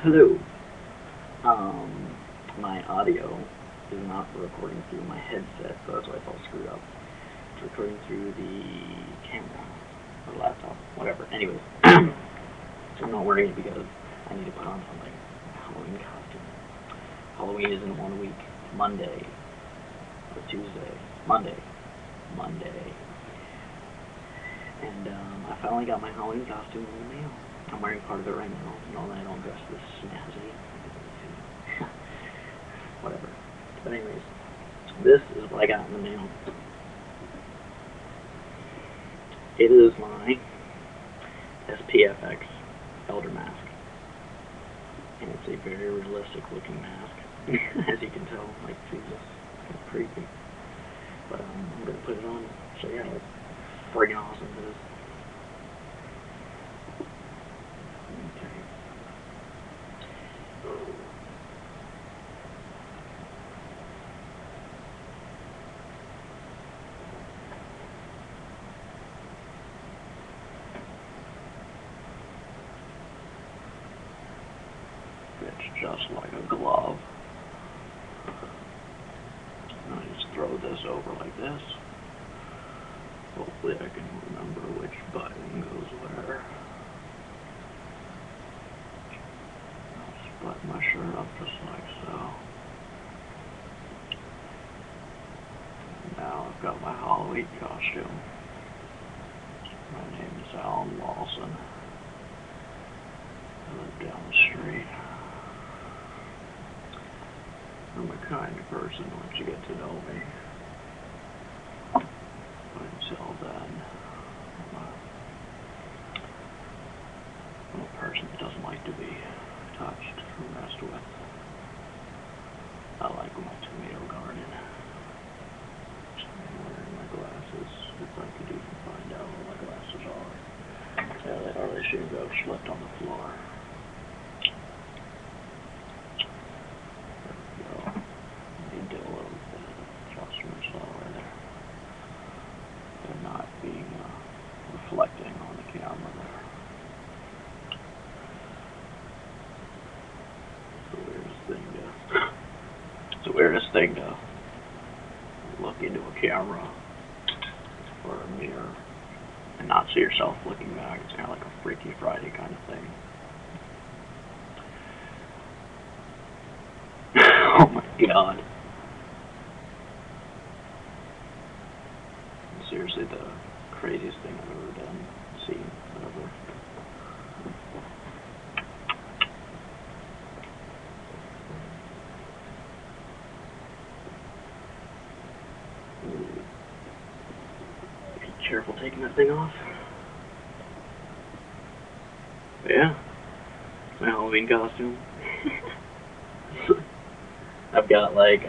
Hello. My audio is not recording through my headset, so that's why it's all screwed up. It's recording through the camera or laptop, whatever. Anyways, I'm not worried because I need to put on something. Halloween costume. Halloween is in 1 week. Monday or Tuesday. Monday. And I finally got my Halloween costume in the mail. I'm wearing part of it right now. Normally I don't dress this snazzy. Whatever. But anyways, this is what I got in the mail. It is my SPFX Elder mask. And it's a very realistic looking mask. As you can tell, like, Jesus, it's kind of creepy. But I'm going to put it on, show you how friggin' awesome it is. Okay. It's just like a glove. I just throw this over like this. Hopefully I can remember which button goes where. I'll just button my shirt up just like so. Now I've got my Halloween costume. My name is Alan Lawson. I live down the street. I'm a kind person once you get to know me. But until then, I'm a person that doesn't like to be touched or messed with. I like my tomato garden. I'm wearing my glasses. If I could even find out where my glasses are. Yeah, they are. They should go left on the floor. Not being reflecting on the camera there. It's the weirdest thing to look into a camera or a mirror and not see yourself looking back. It's kind of like a Freaky Friday kind of thing. Oh my god. Seriously, the craziest thing I've ever done, seen, whatever. Be careful taking that thing off. But yeah, my Halloween costume. I've got like,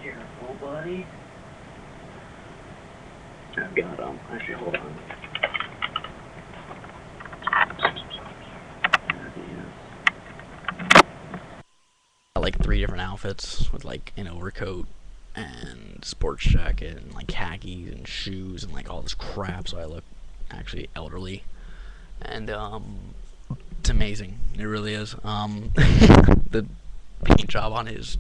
careful, buddy. I've got, actually, hold on. Like 3 different outfits with like an overcoat and sports jacket and like khakis and shoes and like all this crap, so I look actually elderly. And, it's amazing. It really is. The paint job on it is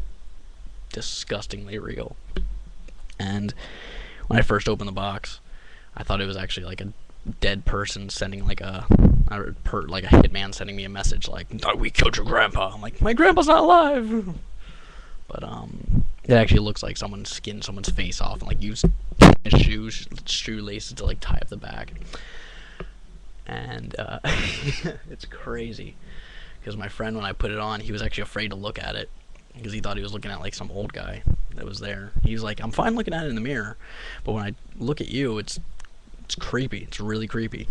disgustingly real. And when I first opened the box, I thought it was actually like a dead person sending like a hitman sending me a message like, "Thought we killed your grandpa." I'm like, my grandpa's not alive. But it actually looks like someone skinned someone's face off and like used shoelaces to like tie up the back. And it's crazy because my friend, when I put it on, he was actually afraid to look at it because he thought he was looking at like some old guy that was there. He was like, "I'm fine looking at it in the mirror, but when I look at you, it's creepy. It's really creepy."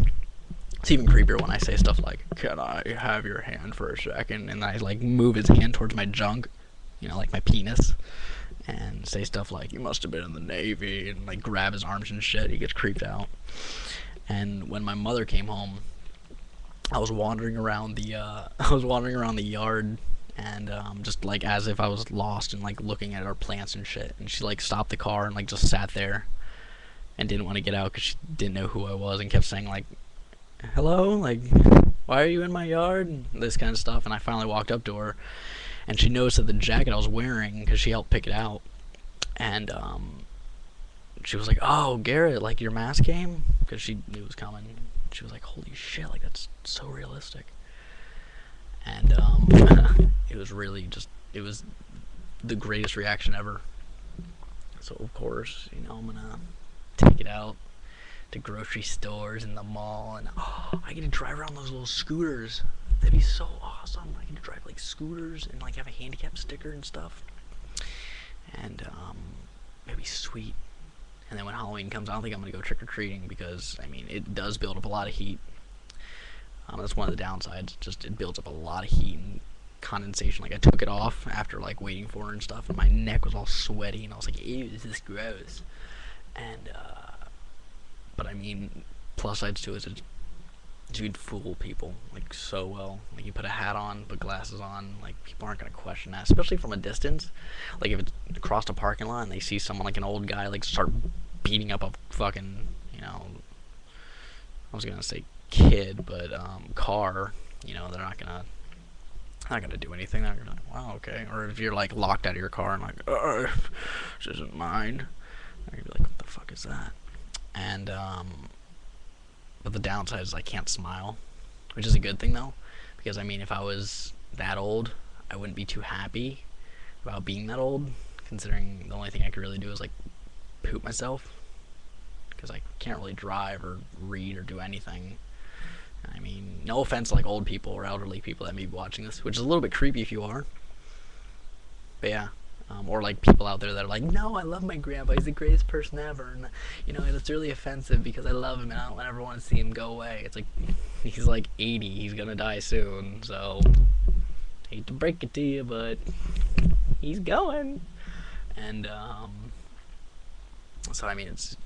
It's even creepier when I say stuff like, "Can I have your hand for a second?" And I like move his hand towards my junk, like my penis, and say stuff like, "You must have been in the Navy," and like grab his arms and shit. He gets creeped out. And when my mother came home, I was wandering around the yard, and just like as if I was lost and like looking at our plants and shit. And she like stopped the car and like just sat there and didn't want to get out because she didn't know who I was and kept saying like, "Hello," like why are you in my yard? And this kind of stuff. And I finally walked up to her, and she noticed that the jacket I was wearing, because she helped pick it out, and she was like, "Oh, Garrett, like your mask came," because she knew it was coming. She was like, "Holy shit, like that's so realistic." And it was really just, it was the greatest reaction ever. So of course, I'm gonna take it out to grocery stores and the mall, and I get to drive around those little scooters. That'd be so awesome. I get to drive like scooters and like have a handicap sticker and stuff, and it'd be sweet. And then when Halloween comes, I don't think I'm gonna go trick or treating because I mean it does build up a lot of heat. That's one of the downsides. Just it builds up a lot of heat and condensation. Like I took it off after like waiting for her and stuff, and my neck was all sweaty, and I was like, "Ew, this is gross." And but I mean, plus sides to it is you can fool people like so well. Like you put a hat on, put glasses on, like people aren't gonna question that, especially from a distance. Like if it's across a parking lot and they see someone like an old guy like start beating up a fucking, I was gonna say kid, but car, they're not gonna do anything. They're gonna be like, wow, okay. Or if you're like locked out of your car and like, this isn't mine, they're gonna be like, what the fuck is that? And but the downside is I can't smile, which is a good thing though, because I mean if I was that old, I wouldn't be too happy about being that old, considering the only thing I could really do is like poop myself, because I can't really drive or read or do anything. I mean, no offense to like old people or elderly people that may be watching this, which is a little bit creepy if you are. But yeah, or like people out there that are like, no, I love my grandpa. He's the greatest person ever, and it's really offensive because I love him and I don't ever want to see him go away. It's like he's like 80. He's gonna die soon. So hate to break it to you, but he's going. And so I mean, it's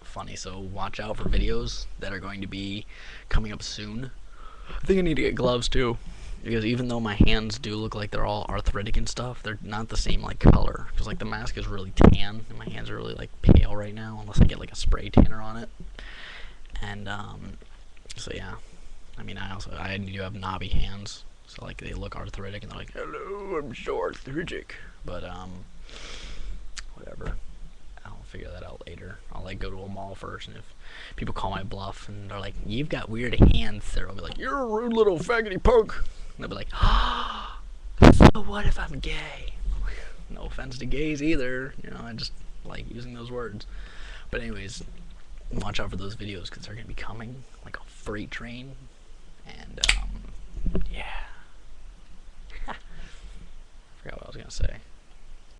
funny. So watch out for videos that are going to be coming up soon. I think I need to get gloves too, because even though my hands do look like they're all arthritic and stuff, they're not the same like color. Because like the mask is really tan, and my hands are really like pale right now, unless I get like a spray tanner on it. And so yeah, I mean I do have knobby hands, so like they look arthritic, and they're like, hello, I'm so arthritic. But whatever. I'll figure that out later. I'll like go to a mall first, and if people call my bluff and they're like, "You've got weird hands," sir, I'll be like, "You're a rude little faggoty punk." And they'll be like, "Ah, so what if I'm gay?" I'm like, no offense to gays either. I just like using those words. But anyways, watch out for those videos because they're gonna be coming like a freight train. And yeah, I forgot what I was gonna say.